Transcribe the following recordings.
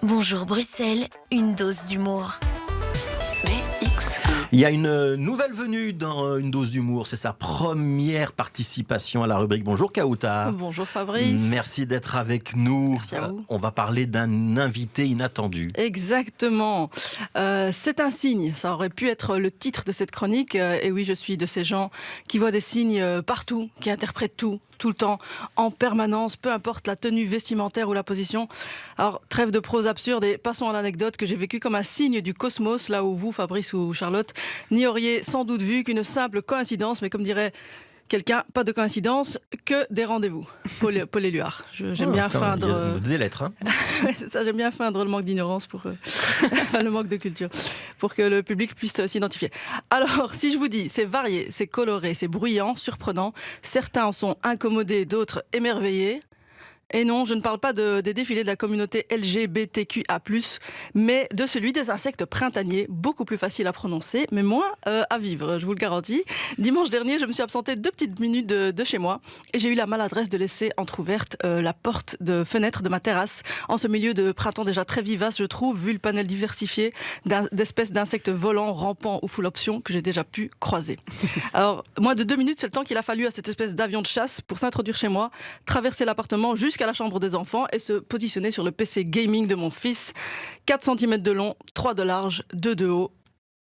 Bonjour Bruxelles, une dose d'humour. Il y a une nouvelle venue dans Une dose d'humour. C'est sa première participation à la rubrique. Bonjour Kauta. Bonjour Fabrice. Merci d'être avec nous. Merci à vous. On va parler d'un invité inattendu. Exactement. C'est un signe. Ça aurait pu être le titre de cette chronique. Et oui, je suis de ces gens qui voient des signes partout, qui interprètent tout le temps, en permanence, peu importe la tenue vestimentaire ou la position. Alors, trêve de prose absurde et passons à l'anecdote que j'ai vécue comme un signe du cosmos, là où vous, Fabrice ou Charlotte, n'y auriez sans doute vu qu'une simple coïncidence, mais comme dirait quelqu'un, pas de coïncidence, que des rendez-vous. Paul Éluard. J'aime bien feindre... Des lettres, hein. Ça, j'aime bien feindre le manque d'ignorance, enfin, le manque de culture, pour que le public puisse s'identifier. Alors, si je vous dis, c'est varié, c'est coloré, c'est bruyant, surprenant, certains en sont incommodés, d'autres émerveillés. Et non, je ne parle pas des défilés de la communauté LGBTQA+, mais de celui des insectes printaniers, beaucoup plus facile à prononcer, mais moins à vivre, je vous le garantis. Dimanche dernier, je me suis absentée 2 petites minutes de chez moi et j'ai eu la maladresse de laisser entrouverte la porte de fenêtre de ma terrasse en ce milieu de printemps déjà très vivace, je trouve, vu le panel diversifié d'espèces d'insectes volants, rampants ou full option que j'ai déjà pu croiser. Alors, moins de 2 minutes, c'est le temps qu'il a fallu à cette espèce d'avion de chasse pour s'introduire chez moi, traverser l'appartement jusqu'à la chambre des enfants et se positionner sur le PC gaming de mon fils. 4 cm de long, 3 de large, 2 de haut.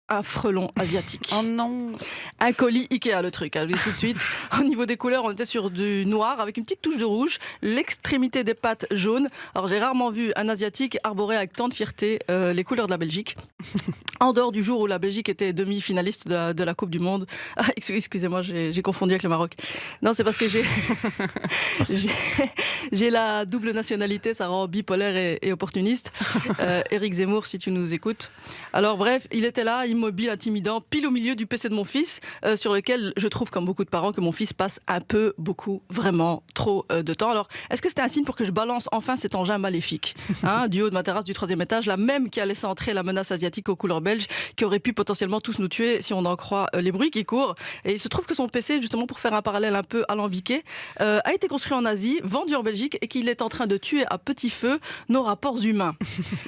Un frelon asiatique. Oh non! Un colis Ikea, le truc, je vous dis tout de suite. Au niveau des couleurs, on était sur du noir avec une petite touche de rouge, l'extrémité des pattes jaune. Alors j'ai rarement vu un asiatique arborer avec tant de fierté les couleurs de la Belgique. En dehors du jour où la Belgique était demi-finaliste de la Coupe du Monde. Ah, excusez-moi, j'ai confondu avec le Maroc. Non, c'est parce que j'ai la double nationalité, ça rend bipolaire et opportuniste. Éric Zemmour, si tu nous écoutes. Alors bref, il était là, immobile, intimidant, pile au milieu du PC de mon fils, sur lequel je trouve, comme beaucoup de parents, que mon fils passe beaucoup, vraiment trop de temps. Alors, est-ce que c'était un signe pour que je balance enfin cet engin maléfique, du haut de ma terrasse du 3e étage, la même qui a laissé entrer la menace asiatique aux couleurs belges, qui aurait pu potentiellement tous nous tuer si on en croit les bruits qui courent. Et il se trouve que son PC, justement pour faire un parallèle un peu alambiqué, a été construit en Asie, vendu en Belgique, et qu'il est en train de tuer à petit feu nos rapports humains.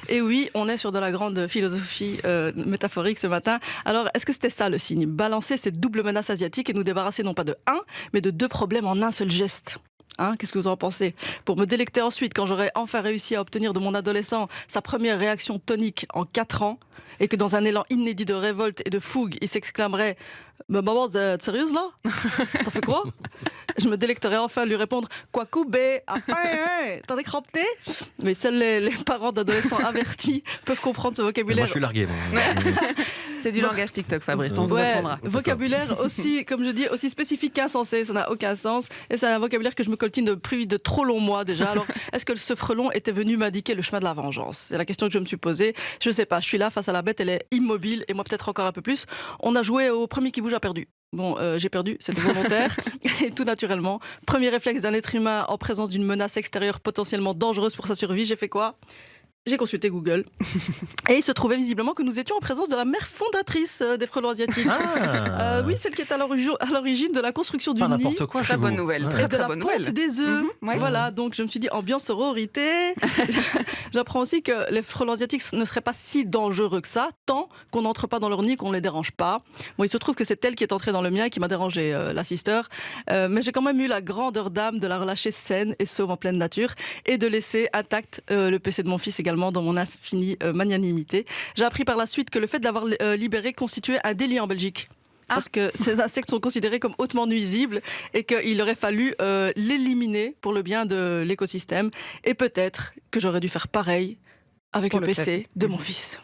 Et oui, on est sur de la grande philosophie métaphorique ce matin. Alors, est-ce que c'était ça le signe? Balancer cette double menace asiatique et nous débarrasser non pas de un, mais de 2 problèmes en un seul geste. Qu'est-ce que vous en pensez? Pour me délecter ensuite, quand j'aurai enfin réussi à obtenir de mon adolescent sa première réaction tonique en 4 ans, et que dans un élan inédit de révolte et de fougue, il s'exclamerait « Mais maman, t'es sérieuse là? T'en fais quoi ?» Je me délecterai enfin à lui répondre « Quoi couper? T'en es crampé ?» Mais seuls les parents d'adolescents avertis peuvent comprendre ce vocabulaire. Moi, je suis largué. C'est du langage TikTok, Fabrice, on vous apprendra. Vocabulaire aussi, comme je dis, aussi spécifique qu'insensé, ça n'a aucun sens. Et c'est un vocabulaire que je me coltine depuis de trop longs mois déjà. Alors, est-ce que ce frelon était venu m'indiquer le chemin de la vengeance? C'est la question que je me suis posée. Je sais pas, je suis là face à la bête, elle est immobile, et moi peut-être encore un peu plus. On a joué au premier qui bouge a perdu. Bon, j'ai perdu, c'était volontaire, et tout naturellement. Premier réflexe d'un être humain en présence d'une menace extérieure potentiellement dangereuse pour sa survie, j'ai fait quoi? J'ai consulté Google. Et il se trouvait visiblement que nous étions en présence de la mère fondatrice des frelons asiatiques. Oui, celle qui est à l'origine de la construction du Pas nid. n'importe quoi, Très chez bonne vous. nouvelle, Et de la bonne ponte nouvelle. des œufs. Ouais. Voilà, donc je me suis dit ambiance sororité. J'apprends aussi que les frelons asiatiques ne seraient pas si dangereux que ça, tant qu'on n'entre pas dans leur nid, qu'on ne les dérange pas. Bon, il se trouve que c'est elle qui est entrée dans le mien qui m'a dérangé, la sister. Mais j'ai quand même eu la grandeur d'âme de la relâcher saine et sauve en pleine nature et de laisser intact le PC de mon fils également dans mon infinie magnanimité. J'ai appris par la suite que le fait de l'avoir libéré constituait un délit en Belgique. Parce que ces insectes sont considérés comme hautement nuisibles et qu'il aurait fallu l'éliminer pour le bien de l'écosystème. Et peut-être que j'aurais dû faire pareil avec Pour le le PC clavier. de mon fils.